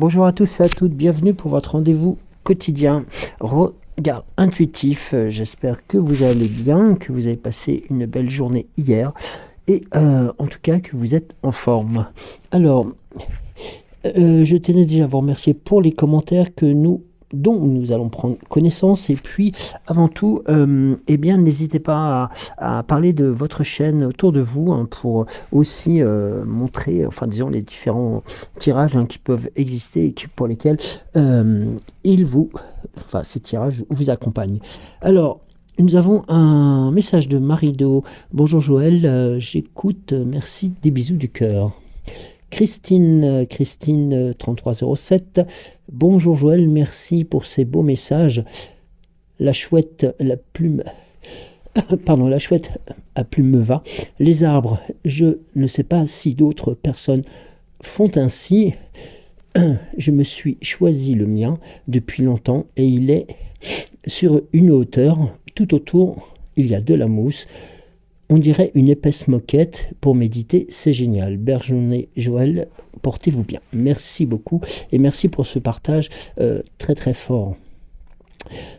Bonjour à tous et à toutes, bienvenue pour votre rendez-vous quotidien. Regard intuitif, j'espère que vous allez bien, que vous avez passé une belle journée hier et en tout cas que vous êtes en forme. Alors, je tenais déjà à vous remercier pour les commentaires dont nous allons prendre connaissance, et puis avant tout, eh bien n'hésitez pas à parler de votre chaîne autour de vous, pour aussi montrer, enfin disons, les différents tirages qui peuvent exister et pour lesquels ces tirages vous accompagnent. Alors, nous avons un message de Marido. Bonjour Joël, j'écoute, merci, des bisous du cœur. Christine 3307, bonjour Joël, merci pour ces beaux messages. La chouette à plume me va. Les arbres, je ne sais pas si d'autres personnes font ainsi. Je me suis choisi le mien depuis longtemps et il est sur une hauteur. Tout autour, il y a de la mousse. On dirait une épaisse moquette pour méditer, c'est génial. Belle journée Joël, portez-vous bien. Merci beaucoup et merci pour ce partage très très fort.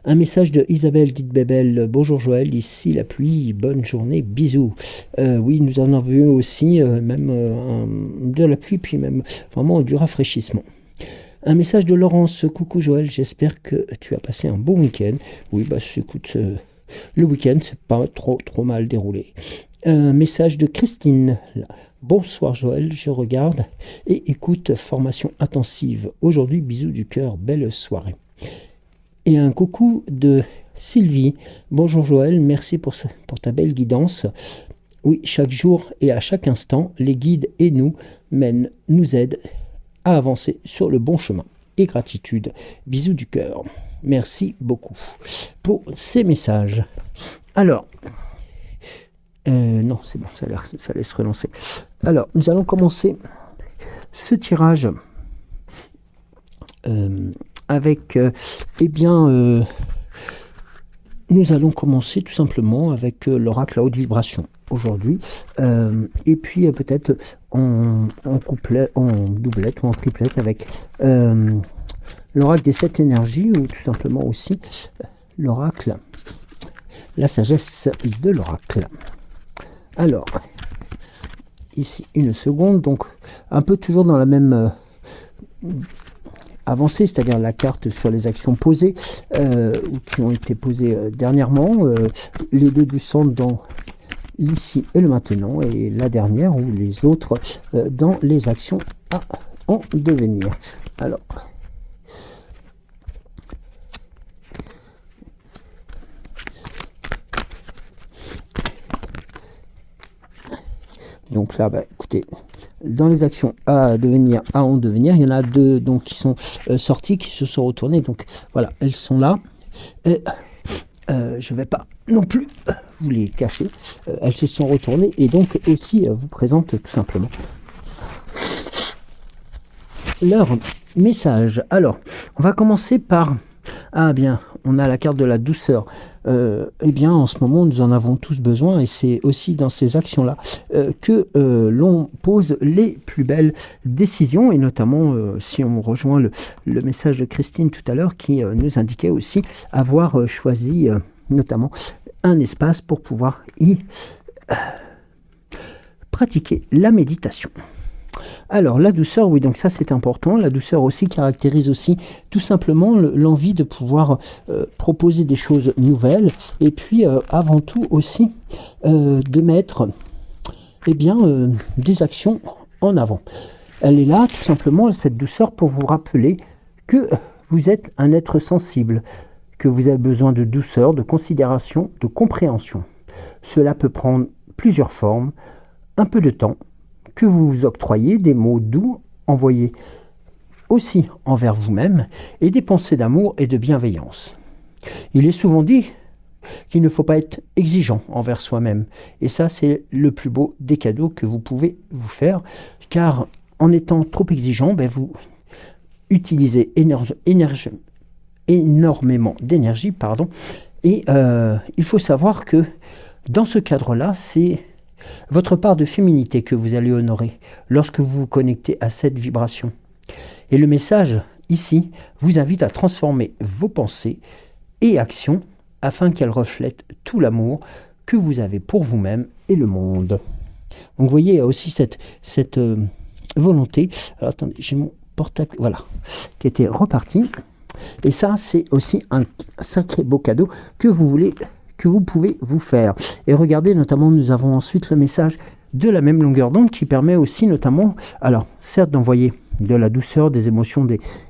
Un message de Isabelle dite Bébel. Bonjour Joël, ici la pluie, bonne journée, bisous. Oui, nous en avons vu aussi de la pluie, puis même vraiment du rafraîchissement. Un message de Laurence. Coucou Joël, j'espère que tu as passé un bon week-end. Oui, écoute... le week-end, c'est pas trop mal déroulé. Un message de Christine. Bonsoir Joël, je regarde et écoute formation intensive. Aujourd'hui, bisous du cœur, belle soirée. Et un coucou de Sylvie. Bonjour Joël, merci pour ta belle guidance. Oui, chaque jour et à chaque instant, les guides et nous aident à avancer sur le bon chemin. Et gratitude, bisous du cœur. Merci beaucoup pour ces messages. Alors, non, c'est bon, ça laisse relancer. Alors, nous allons commencer ce tirage avec, nous allons commencer tout simplement avec l'oracle à haute vibration aujourd'hui, et puis peut-être en doublette ou en triplette avec l'oracle des 7 énergies, ou tout simplement aussi l'oracle, la sagesse de l'oracle. Alors, ici une seconde, donc un peu toujours dans la même avancée, c'est-à-dire la carte sur les actions posées, ou qui ont été posées dernièrement, les deux du centre dans l'ici et le maintenant, et la dernière, ou les autres, dans les actions à en devenir. Alors, donc là, écoutez, dans les actions à devenir, à en devenir, il y en a deux donc, qui sont sorties, qui se sont retournées. Donc voilà, elles sont là. Et je ne vais pas non plus vous les cacher. Elles se sont retournées et donc aussi vous présente tout simplement leur message. Alors, on va commencer par... Ah bien, on a la carte de la douceur. Eh bien, en ce moment, nous en avons tous besoin, et c'est aussi dans ces actions-là que l'on pose les plus belles décisions, et notamment si on rejoint le message de Christine tout à l'heure, qui nous indiquait aussi avoir choisi notamment un espace pour pouvoir y pratiquer la méditation. Alors, la douceur, oui, donc ça c'est important. La douceur aussi caractérise aussi tout simplement l'envie de pouvoir proposer des choses nouvelles, et puis avant tout aussi de mettre des actions en avant. Elle est là tout simplement, cette douceur, pour vous rappeler que vous êtes un être sensible, que vous avez besoin de douceur, de considération, de compréhension. Cela peut prendre plusieurs formes, un peu de temps, que vous vous octroyez, des mots doux envoyés aussi envers vous-même, et des pensées d'amour et de bienveillance. Il est souvent dit qu'il ne faut pas être exigeant envers soi-même, et ça c'est le plus beau des cadeaux que vous pouvez vous faire, car en étant trop exigeant, vous utilisez énormément d'énergie, et il faut savoir que dans ce cadre-là, c'est votre part de féminité que vous allez honorer lorsque vous vous connectez à cette vibration. Et le message ici vous invite à transformer vos pensées et actions afin qu'elles reflètent tout l'amour que vous avez pour vous-même et le monde. Donc vous voyez, il y a aussi cette volonté. Alors attendez, j'ai mon portable, voilà, qui était reparti. Et ça, c'est aussi un sacré beau cadeau que vous pouvez vous faire. Et regardez, notamment, nous avons ensuite le message de la même longueur d'onde qui permet aussi notamment, alors certes d'envoyer de la douceur, des émotions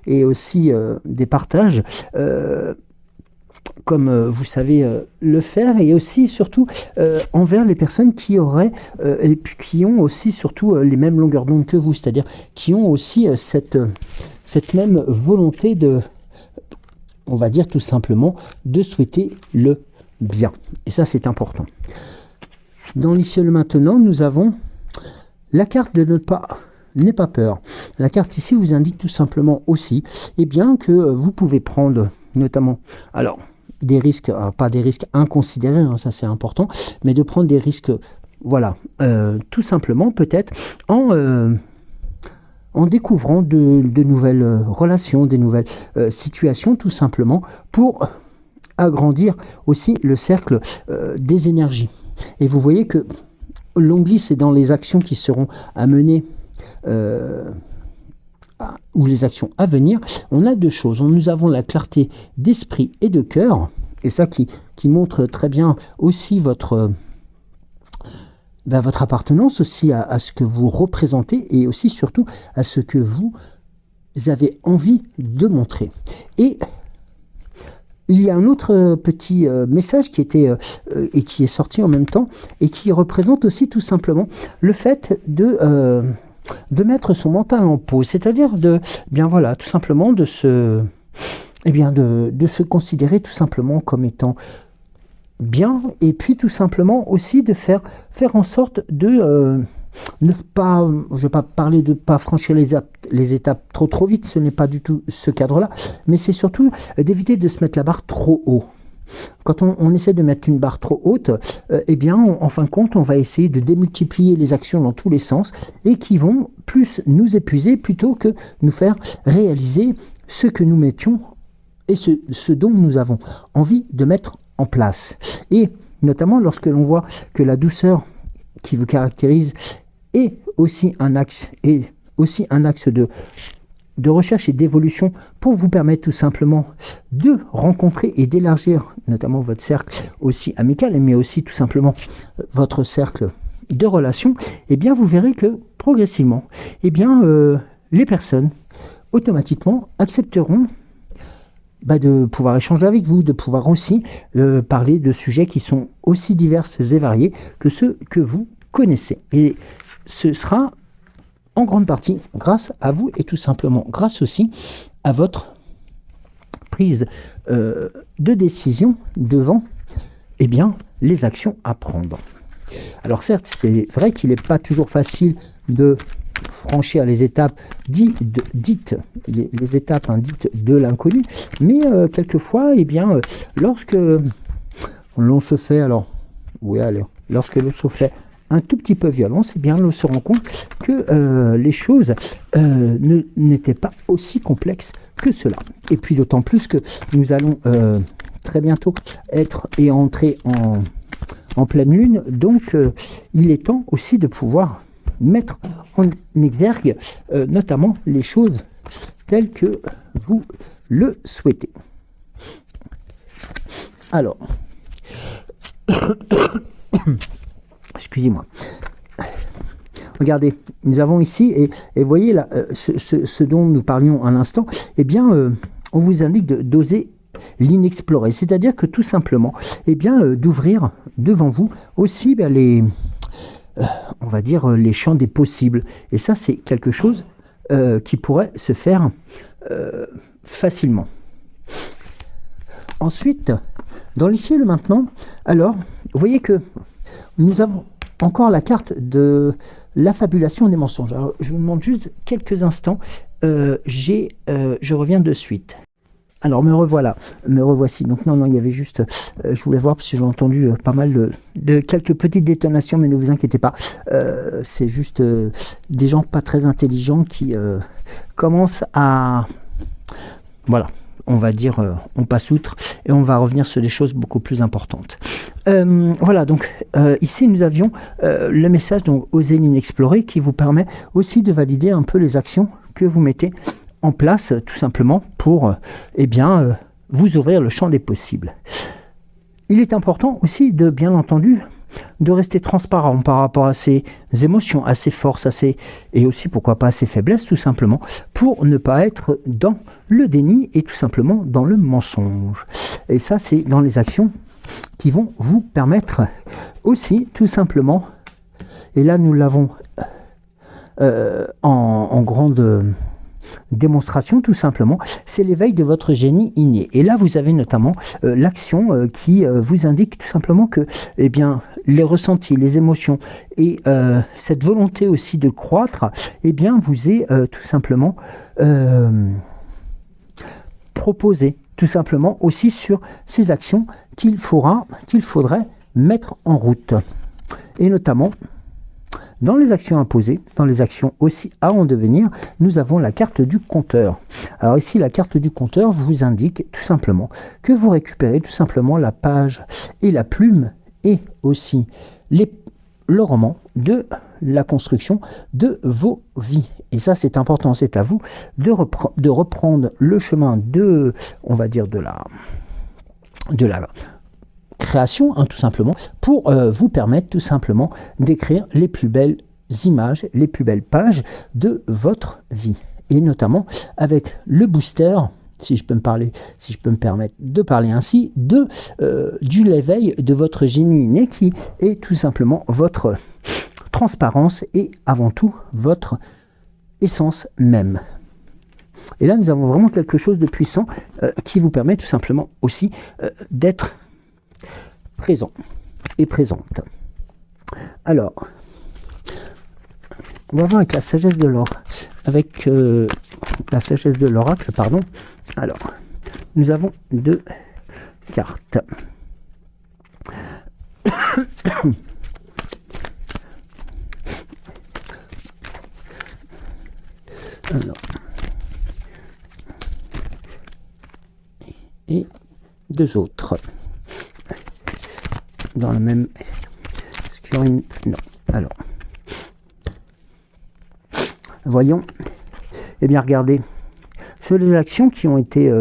et aussi des partages, comme vous savez le faire, et aussi surtout envers les personnes qui auraient et puis qui ont aussi surtout les mêmes longueurs d'onde que vous, c'est-à-dire qui ont aussi cette même volonté de, on va dire tout simplement, de souhaiter le bien. Et ça, c'est important. Dans l'ici et le maintenant, nous avons la carte de n'aie pas peur. La carte ici vous indique tout simplement aussi que vous pouvez prendre notamment, alors des risques, pas des risques inconsidérés, hein, ça c'est important, mais de prendre des risques, voilà, tout simplement peut-être en découvrant de nouvelles relations, des nouvelles situations, tout simplement pour agrandir aussi le cercle des énergies. Et vous voyez que l'on glisse dans les actions qui seront à mener ou les actions à venir. On a deux choses. Nous avons la clarté d'esprit et de cœur, et ça qui montre très bien aussi votre appartenance aussi à ce que vous représentez, et aussi surtout à ce que vous avez envie de montrer. Et il y a un autre petit message qui était et qui est sorti en même temps et qui représente aussi tout simplement le fait de mettre son mental en pause, c'est-à-dire tout simplement de se considérer tout simplement comme étant bien, et puis tout simplement aussi de faire en sorte de ne pas, je ne vais pas parler de pas franchir les étapes trop vite, ce n'est pas du tout ce cadre-là, mais c'est surtout d'éviter de se mettre la barre trop haut. Quand on essaie de mettre une barre trop haute, en fin de compte, on va essayer de démultiplier les actions dans tous les sens et qui vont plus nous épuiser plutôt que nous faire réaliser ce que nous mettions et ce dont nous avons envie de mettre en place. Et notamment lorsque l'on voit que la douceur qui vous caractérise est aussi un axe de recherche et d'évolution pour vous permettre tout simplement de rencontrer et d'élargir notamment votre cercle aussi amical, mais aussi tout simplement votre cercle de relations, vous verrez que progressivement, les personnes automatiquement accepteront de pouvoir échanger avec vous, de pouvoir aussi parler de sujets qui sont aussi divers et variés que ceux que vous connaissez. Et ce sera en grande partie grâce à vous et tout simplement grâce aussi à votre prise de décision devant les actions à prendre. Alors certes, c'est vrai qu'il n'est pas toujours facile de franchir les étapes dites de l'inconnu, mais quelquefois, lorsque l'on se fait, lorsque l'on se fait un tout petit peu violence, on se rend compte que les choses n'étaient pas aussi complexes que cela. Et puis d'autant plus que nous allons très bientôt entrer en pleine lune, donc il est temps aussi de pouvoir mettre en exergue notamment les choses telles que vous le souhaitez. Alors, excusez-moi. Regardez, nous avons ici, et voyez là, ce dont nous parlions à l'instant, on vous indique d'oser l'inexploré, c'est-à-dire que tout simplement, d'ouvrir devant vous aussi on va dire les champs des possibles. Et ça, c'est quelque chose qui pourrait se faire facilement. Ensuite, dans l'ici et le maintenant, alors, vous voyez que nous avons encore la carte de l'affabulation des mensonges. Alors, je vous demande juste quelques instants. Je reviens de suite. Alors me revoilà, me revoici. Donc non, il y avait juste, je voulais voir parce que j'ai entendu pas mal de quelques petites détonations, mais ne vous inquiétez pas, c'est juste des gens pas très intelligents qui commencent à, voilà, on va dire, on passe outre et on va revenir sur des choses beaucoup plus importantes. Voilà, donc ici nous avions le message donc Osez l'inexplorer qui vous permet aussi de valider un peu les actions que vous mettez en place tout simplement pour vous ouvrir le champ des possibles. Il est important aussi de, bien entendu, de rester transparent par rapport à ses émotions, à ses forces, et aussi pourquoi pas à ses faiblesses tout simplement, pour ne pas être dans le déni et tout simplement dans le mensonge. Et ça c'est dans les actions qui vont vous permettre aussi tout simplement, et là nous l'avons en grande démonstration tout simplement, c'est l'éveil de votre génie inné. Et là vous avez notamment l'action qui vous indique tout simplement que les ressentis, les émotions et cette volonté aussi de croître vous est tout simplement proposé tout simplement aussi sur ces actions qu'il faudrait mettre en route. Et notamment dans les actions imposées, dans les actions aussi à en devenir, nous avons la carte du compteur. Alors ici, la carte du compteur vous indique tout simplement que vous récupérez tout simplement la page et la plume et aussi le roman de la construction de vos vies. Et ça, c'est important, c'est à vous de reprendre le chemin de, on va dire, de la création, tout simplement, pour vous permettre tout simplement d'écrire les plus belles images, les plus belles pages de votre vie. Et notamment avec le booster, si je peux me permettre de parler ainsi, du l'éveil de votre génie inné qui est tout simplement votre transparence et avant tout votre essence même. Et là, nous avons vraiment quelque chose de puissant qui vous permet tout simplement aussi d'être présent et présente. Alors, on va voir avec la sagesse de l'or, avec la sagesse de l'oracle, pardon. Alors, nous avons 2 cartes. Alors, et 2 autres. Dans le même... Est-ce qu'il y aura une... Non. Alors. Voyons. Eh bien, regardez. Sur les actions qui ont été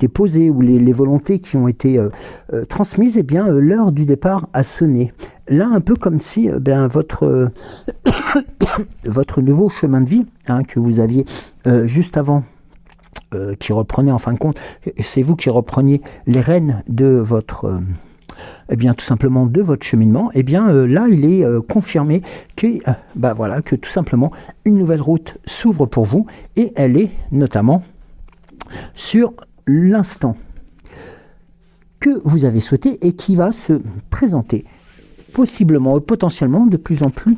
posées ou les volontés qui ont été transmises, l'heure du départ a sonné. Là, un peu comme si votre nouveau chemin de vie que vous aviez juste avant, qui reprenait en fin de compte, c'est vous qui repreniez les rênes de votre... tout simplement de votre cheminement, là il est confirmé que, que tout simplement une nouvelle route s'ouvre pour vous et elle est notamment sur l'instant que vous avez souhaité et qui va se présenter possiblement ou potentiellement de plus en plus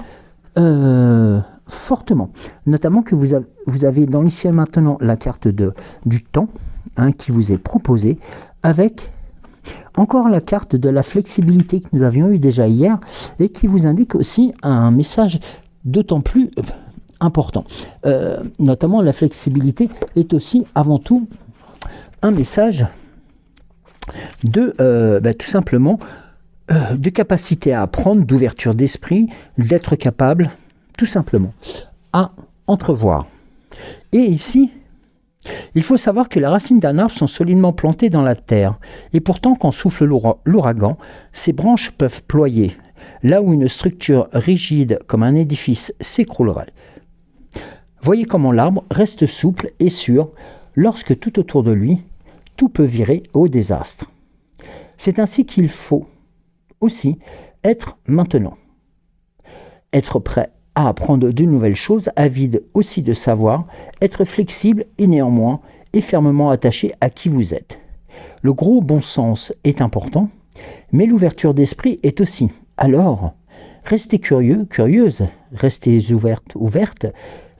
fortement. Notamment que vous avez dans l'ici et maintenant la carte du temps qui vous est proposée avec encore la carte de la flexibilité que nous avions eu déjà hier et qui vous indique aussi un message d'autant plus important. Notamment la flexibilité est aussi avant tout un message de tout simplement de capacité à apprendre, d'ouverture d'esprit, d'être capable tout simplement à entrevoir. Et ici, il faut savoir que les racines d'un arbre sont solidement plantées dans la terre, et pourtant quand souffle l'ouragan, ses branches peuvent ployer, là où une structure rigide comme un édifice s'écroulerait. Voyez comment l'arbre reste souple et sûr lorsque tout autour de lui, tout peut virer au désastre. C'est ainsi qu'il faut aussi être maintenant. Être prêt à apprendre de nouvelles choses, avide aussi de savoir, être flexible et néanmoins et fermement attaché à qui vous êtes. Le gros bon sens est important, mais l'ouverture d'esprit est aussi. Alors, Restez curieux, curieuse, restez ouverte,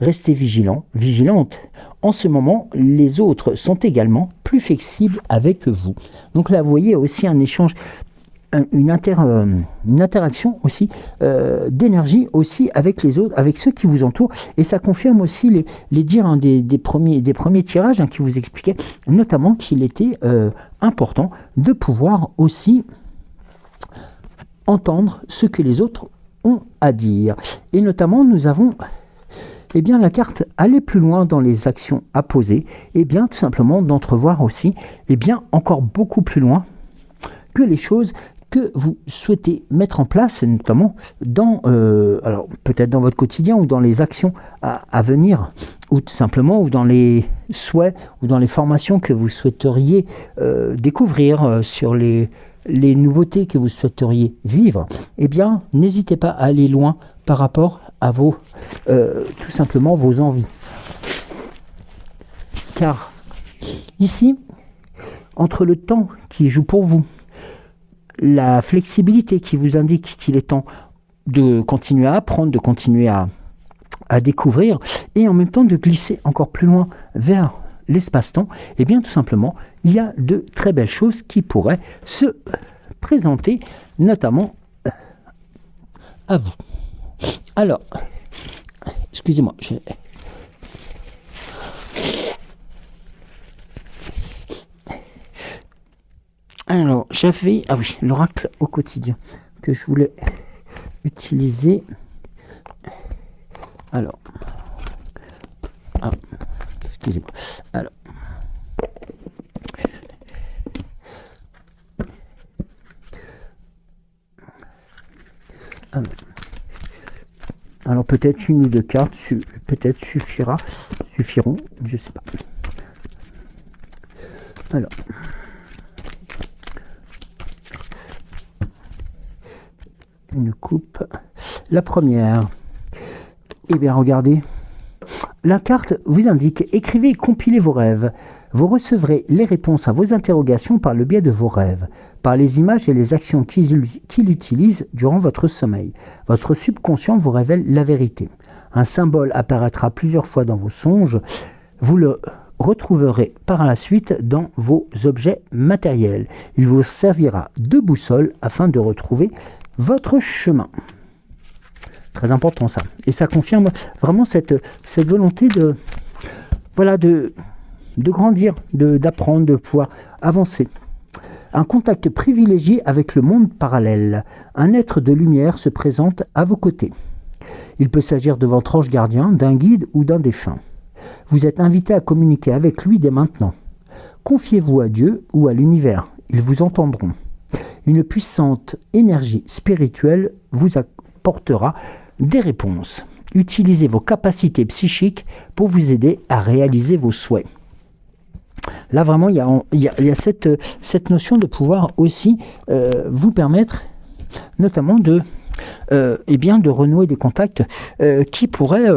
restez vigilante. En ce moment, les autres sont également plus flexibles avec vous. Donc là, vous voyez aussi un échange, une interaction aussi d'énergie aussi avec les autres, avec ceux qui vous entourent. Et ça confirme aussi les dires des premiers tirages qui vous expliquaient notamment qu'il était important de pouvoir aussi entendre ce que les autres ont à dire. Et notamment, nous avons la carte aller plus loin dans les actions à poser, tout simplement d'entrevoir aussi encore beaucoup plus loin que les choses que vous souhaitez mettre en place, notamment dans, alors peut-être dans votre quotidien ou dans les actions à venir, ou tout simplement ou dans les souhaits ou dans les formations que vous souhaiteriez découvrir sur les nouveautés que vous souhaiteriez vivre. N'hésitez pas à aller loin par rapport à vos tout simplement vos envies. Car ici, entre le temps qui joue pour vous, la flexibilité qui vous indique qu'il est temps de continuer à apprendre, de continuer à découvrir, et en même temps de glisser encore plus loin vers l'espace-temps, tout simplement, il y a de très belles choses qui pourraient se présenter, notamment à vous. Alors, excusez-moi, alors, j'avais, l'oracle au quotidien que je voulais utiliser. Alors, excusez-moi. Alors peut-être une ou deux cartes, peut-être suffiront, je sais pas. Alors. Une coupe. La première. Regardez. La carte vous indique « Écrivez et compilez vos rêves. Vous recevrez les réponses à vos interrogations par le biais de vos rêves, par les images et les actions qu'il utilise durant votre sommeil. Votre subconscient vous révèle la vérité. Un symbole apparaîtra plusieurs fois dans vos songes. Vous le retrouverez par la suite dans vos objets matériels. Il vous servira de boussole afin de retrouver votre chemin. » Très important ça. Et ça confirme vraiment cette volonté de grandir, d'apprendre, de pouvoir avancer. Un contact privilégié avec le monde parallèle. Un être de lumière se présente à vos côtés. Il peut s'agir de votre ange gardien, d'un guide ou d'un défunt. Vous êtes invité à communiquer avec lui dès maintenant. Confiez-vous à Dieu ou à l'univers. Ils vous entendront. Une puissante énergie spirituelle vous apportera des réponses. Utilisez vos capacités psychiques pour vous aider à réaliser vos souhaits. Là, vraiment, il y a cette notion de pouvoir aussi vous permettre, notamment de renouer des contacts qui pourraient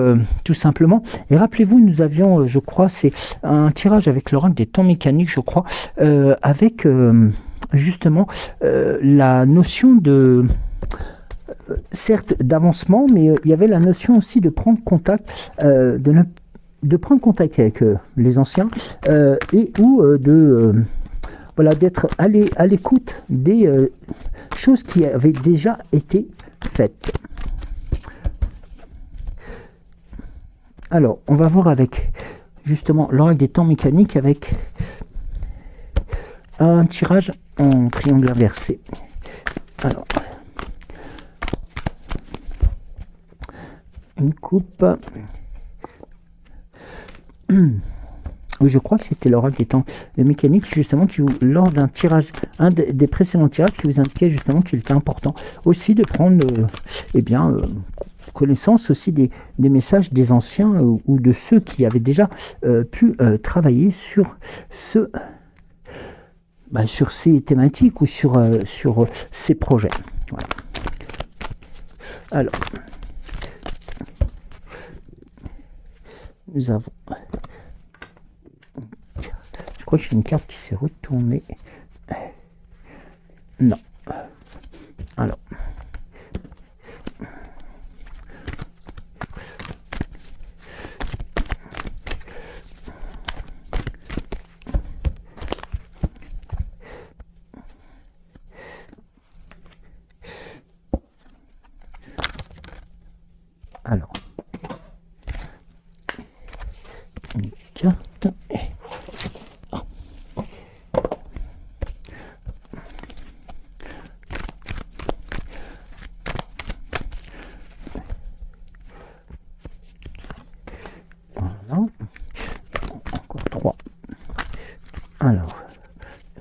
tout simplement... Et rappelez-vous, nous avions, je crois, c'est un tirage avec l'oracle des temps mécaniques, je crois, avec justement la notion de... certes d'avancement, mais il y avait la notion aussi de prendre contact, de prendre contact avec les anciens d'être à l'écoute des choses qui avaient déjà été faites. Alors, on va voir avec justement l'oracle des temps mécaniques avec un tirage en triangle inversé. Alors, une coupe. Oui, je crois que c'était l'oracle des temps mécaniques, justement, qui, lors d'un tirage, un des précédents tirages, qui vous indiquait justement qu'il était important aussi de prendre connaissance aussi des messages des anciens ou de ceux qui avaient déjà pu travailler sur sur ces thématiques ou sur ces projets. Voilà. Alors, nous avons... Je crois que j'ai une carte qui s'est retournée. Non. Alors. Alors, une carte. Voilà. Encore 3. Alors,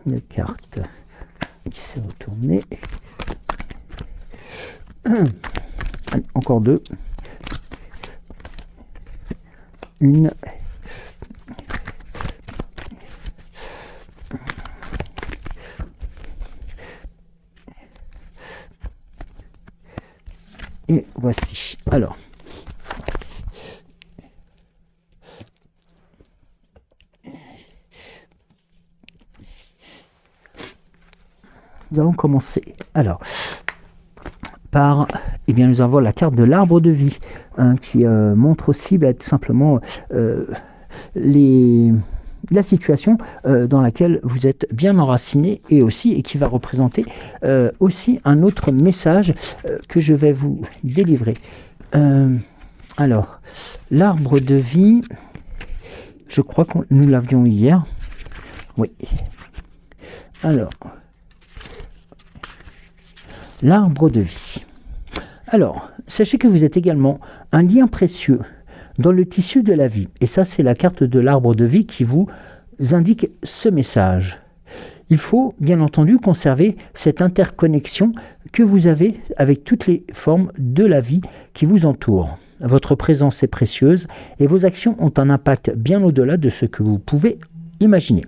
une carte qui s'est retournée. Allez, encore 2. Une. Et voici. Alors. Nous allons commencer. Alors. Par, eh bien, nous avons la carte de l'arbre de vie, hein, qui montre aussi tout simplement la situation dans laquelle vous êtes bien enraciné et qui va représenter aussi un autre message que je vais vous délivrer. Alors, l'arbre de vie, je crois que nous l'avions hier. Oui. Alors, l'arbre de vie. Alors, sachez que vous êtes également un lien précieux dans le tissu de la vie. Et ça, c'est la carte de l'arbre de vie qui vous indique ce message. Il faut, bien entendu, conserver cette interconnexion que vous avez avec toutes les formes de la vie qui vous entourent. Votre présence est précieuse et vos actions ont un impact bien au-delà de ce que vous pouvez imaginer.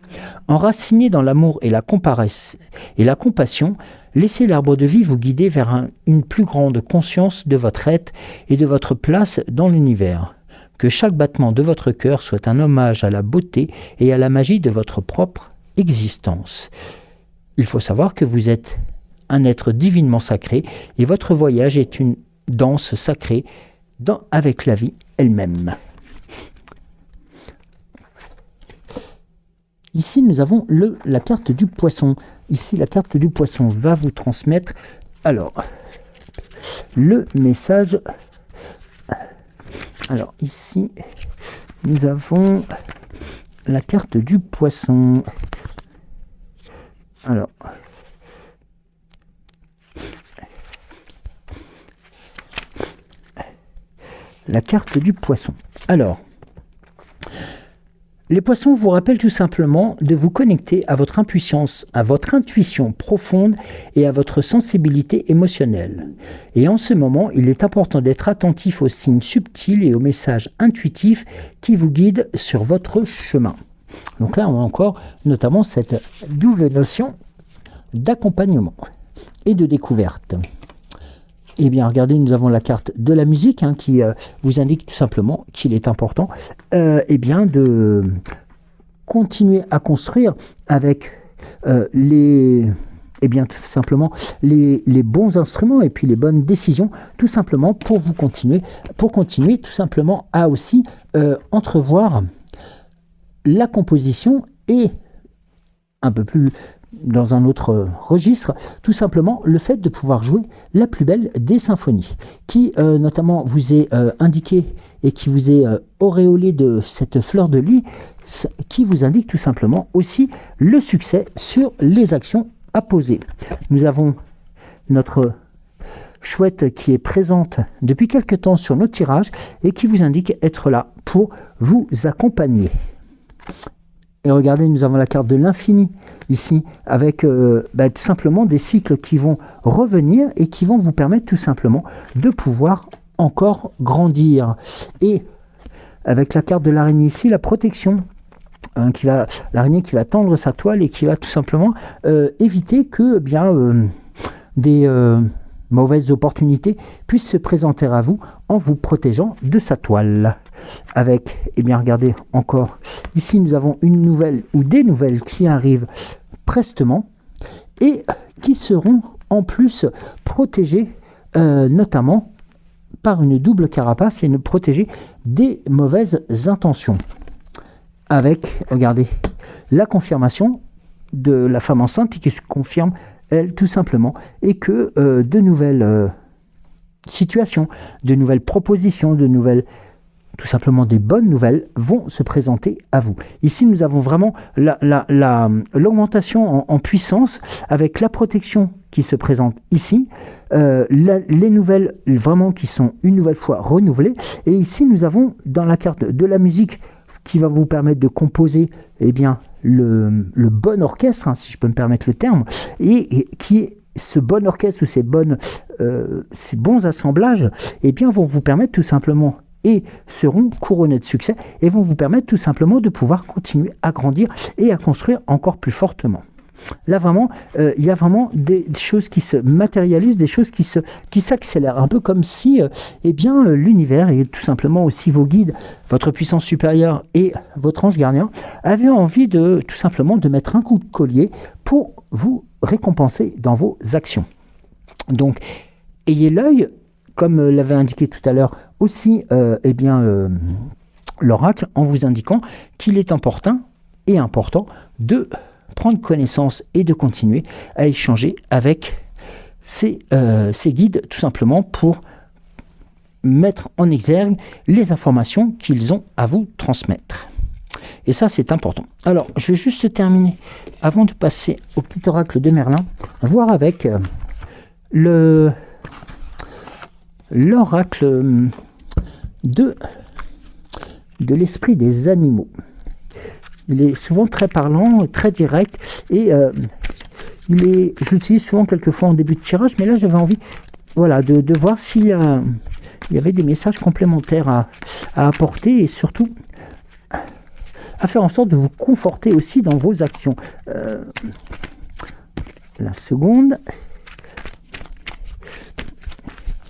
Enraciné dans l'amour et la compassion, laissez l'arbre de vie vous guider vers une plus grande conscience de votre être et de votre place dans l'univers. Que chaque battement de votre cœur soit un hommage à la beauté et à la magie de votre propre existence. Il faut savoir que vous êtes un être divinement sacré et votre voyage est une danse sacrée avec la vie elle-même. Ici, nous avons la carte du poisson. Ici, la carte du poisson va vous transmettre, alors, le message. Alors, ici, nous avons la carte du poisson. Alors, la carte du poisson. Alors, les poissons vous rappellent tout simplement de vous connecter à votre intuition profonde et à votre sensibilité émotionnelle. Et en ce moment, il est important d'être attentif aux signes subtils et aux messages intuitifs qui vous guident sur votre chemin. Donc là, on a encore notamment cette double notion d'accompagnement et de découverte. Eh bien, regardez, nous avons la carte de la musique, hein, qui vous indique tout simplement qu'il est important eh bien, de continuer à construire avec eh bien, tout simplement les bons instruments et puis les bonnes décisions, tout simplement pour continuer tout simplement à aussi entrevoir la composition et un peu plus dans un autre registre, tout simplement le fait de pouvoir jouer la plus belle des symphonies, qui notamment vous est indiqué et qui vous est auréolé de cette fleur de lys, qui vous indique tout simplement aussi le succès sur les actions à poser. Nous avons notre chouette qui est présente depuis quelque temps sur nos tirages et qui vous indique être là pour vous accompagner. Et regardez, nous avons la carte de l'infini ici, avec tout simplement des cycles qui vont revenir et qui vont vous permettre tout simplement de pouvoir encore grandir. Et avec la carte de l'araignée ici, la protection, l'araignée qui va tendre sa toile et qui va tout simplement éviter que des mauvaises opportunités puissent se présenter à vous en vous protégeant de sa toile. Avec, eh bien, regardez encore, ici nous avons une nouvelle ou des nouvelles qui arrivent prestement et qui seront en plus protégées notamment par une double carapace et nous protéger des mauvaises intentions. Avec, regardez, la confirmation de la femme enceinte qui se confirme, elle, tout simplement, et que de nouvelles situations, de nouvelles propositions, de nouvelles, tout simplement des bonnes nouvelles vont se présenter à vous. Ici, nous avons vraiment l'augmentation en puissance avec la protection qui se présente ici, les nouvelles vraiment qui sont une nouvelle fois renouvelées. Et ici, nous avons dans la carte de la musique qui va vous permettre de composer le bon orchestre, si je peux me permettre le terme, et qui est ce bon orchestre ou ces bons assemblages, vont vous permettre tout simplement et seront couronnés de succès et vont vous permettre tout simplement de pouvoir continuer à grandir et à construire encore plus fortement. Là vraiment, il y a vraiment des choses qui se matérialisent, des choses qui s'accélèrent, un peu comme si l'univers et tout simplement aussi vos guides, votre puissance supérieure et votre ange gardien avaient envie de tout simplement de mettre un coup de collier pour vous récompenser dans vos actions. Donc, ayez l'œil, comme l'avait indiqué tout à l'heure aussi l'oracle, en vous indiquant qu'il est important de prendre connaissance et de continuer à échanger avec ces guides, tout simplement pour mettre en exergue les informations qu'ils ont à vous transmettre. Et ça, c'est important. Alors, je vais juste terminer, avant de passer au petit oracle de Merlin, voir avec l'oracle de l'esprit des animaux. Il est souvent très parlant, très direct, et je l'utilise souvent quelquefois en début de tirage, mais là j'avais envie de voir s'il y avait des messages complémentaires à apporter, et surtout à faire en sorte de vous conforter aussi dans vos actions. La seconde,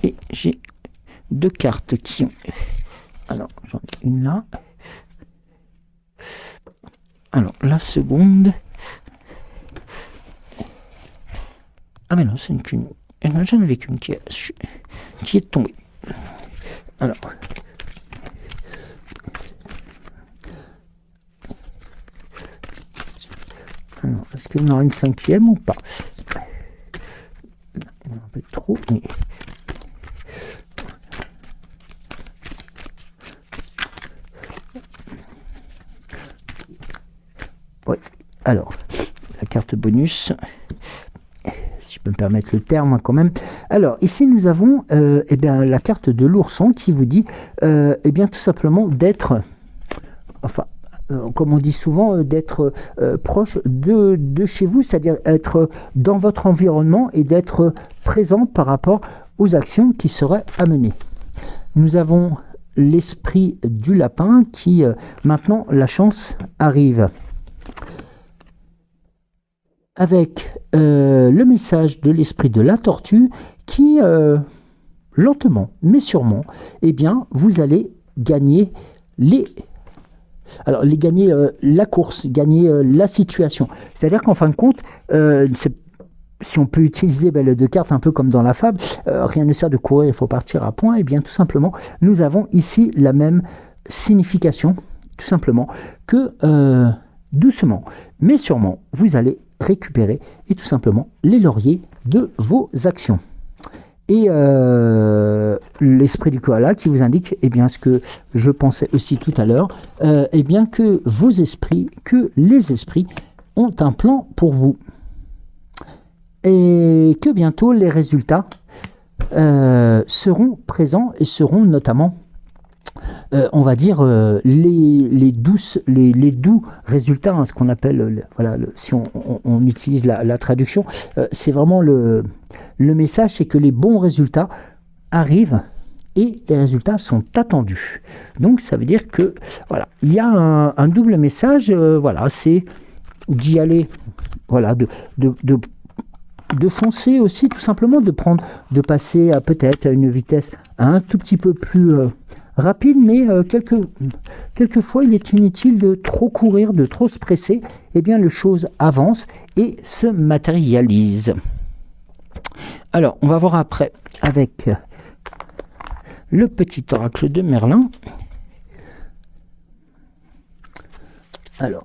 et j'ai deux cartes qui ont... Alors, j'en ai une là. Alors, la seconde... Ah mais non, c'est qu'une... J'en avais qu'une qui est tombée. Alors... Est-ce qu'il y en aura une cinquième ou pas? Il y en a un peu trop, mais... Ouais, alors, la carte bonus, si je peux me permettre le terme quand même. Alors, ici, nous avons la carte de l'ourson qui vous dit, tout simplement d'être, comme on dit souvent, d'être proche de chez vous, c'est-à-dire être dans votre environnement et d'être présent par rapport aux actions qui seraient à mener. Nous avons l'esprit du lapin qui, maintenant, la chance arrive. Avec le message de l'esprit de la tortue qui, lentement mais sûrement, vous allez gagner la course, gagner la situation. C'est-à-dire qu'en fin de compte, si on peut utiliser les deux cartes un peu comme dans la fable, rien ne sert de courir, il faut partir à point, tout simplement, nous avons ici la même signification, tout simplement, que doucement, mais sûrement, vous allez récupérer et tout simplement les lauriers de vos actions. Et l'esprit du koala qui vous indique ce que je pensais aussi tout à l'heure, que les esprits ont un plan pour vous et que bientôt les résultats seront présents et seront notamment les doux résultats, ce qu'on appelle, si on utilise la traduction, c'est vraiment le message, c'est que les bons résultats arrivent et les résultats sont attendus. Donc ça veut dire que il y a un double message, c'est d'y aller, de foncer aussi, tout simplement, de passer à peut-être à une vitesse un tout petit peu plus rapide, mais quelquefois il est inutile de trop courir, de trop se presser, les choses avancent et se matérialisent. Alors, on va voir après avec le petit oracle de Merlin. Alors,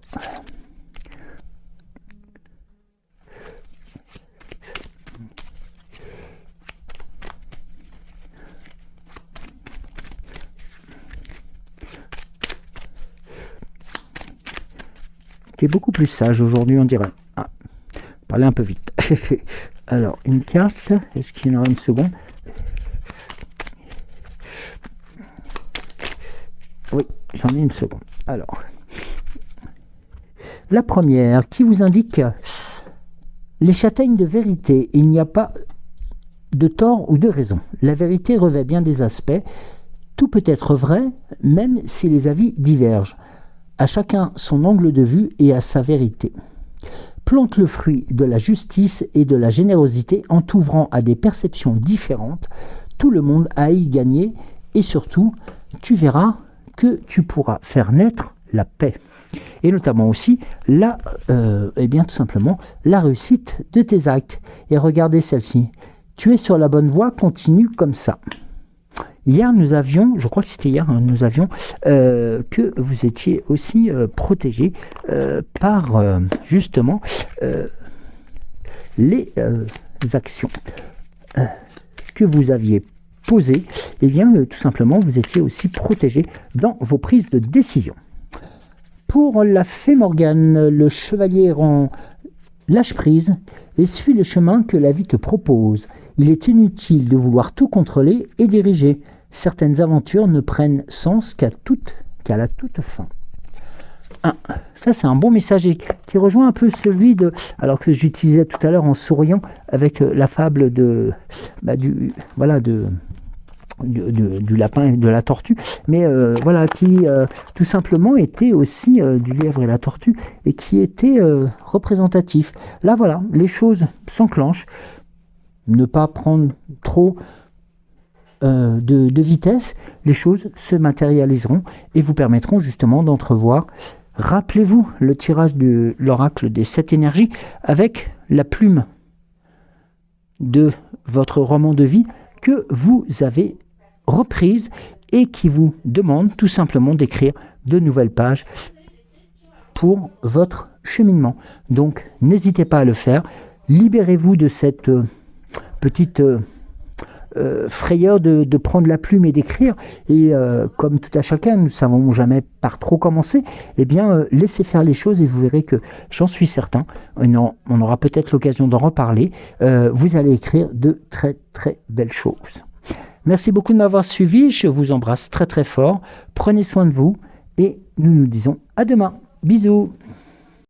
qui est beaucoup plus sage aujourd'hui, on dirait. Ah, parler un peu vite. Alors, une carte, est-ce qu'il y en aura une seconde? Oui, j'en ai une seconde. Alors, la première qui vous indique les châtaignes de vérité. Il n'y a pas de tort ou de raison. La vérité revêt bien des aspects. Tout peut être vrai, même si les avis divergent. À chacun son angle de vue et à sa vérité. Plante le fruit de la justice et de la générosité en t'ouvrant à des perceptions différentes. Tout le monde a à y gagner et surtout, tu verras que tu pourras faire naître la paix. Et notamment aussi, tout simplement, la réussite de tes actes. Et regardez celle-ci. Tu es sur la bonne voie, continue comme ça. Hier, nous avions, je crois que c'était hier, nous avions que vous étiez aussi protégé par justement les actions que vous aviez posées. Et bien, tout simplement, vous étiez aussi protégé dans vos prises de décision. Pour la fée Morgane, le chevalier errant lâche prise et suis le chemin que la vie te propose. Il est inutile de vouloir tout contrôler et diriger. Certaines aventures ne prennent sens qu'à la toute fin. Ça, c'est un bon message qui rejoint un peu celui alors que j'utilisais tout à l'heure en souriant avec la fable du lapin et de la tortue, mais qui tout simplement était aussi du lièvre et la tortue et qui était représentatif. Là, voilà, les choses s'enclenchent. Ne pas prendre trop de vitesse, les choses se matérialiseront et vous permettront justement d'entrevoir. Rappelez-vous le tirage de l'oracle des 7 énergies avec la plume de votre roman de vie que vous avez reprise et qui vous demande tout simplement d'écrire de nouvelles pages pour votre cheminement. Donc n'hésitez pas à le faire. Libérez-vous de cette petite frayeur de prendre la plume et d'écrire. Et comme tout à chacun, nous ne savons jamais par trop commencer. Eh bien, laissez faire les choses et vous verrez que, j'en suis certain, on aura peut-être l'occasion d'en reparler, vous allez écrire de très très belles choses. Merci beaucoup de m'avoir suivi. Je vous embrasse très très fort. Prenez soin de vous et nous nous disons à demain. Bisous.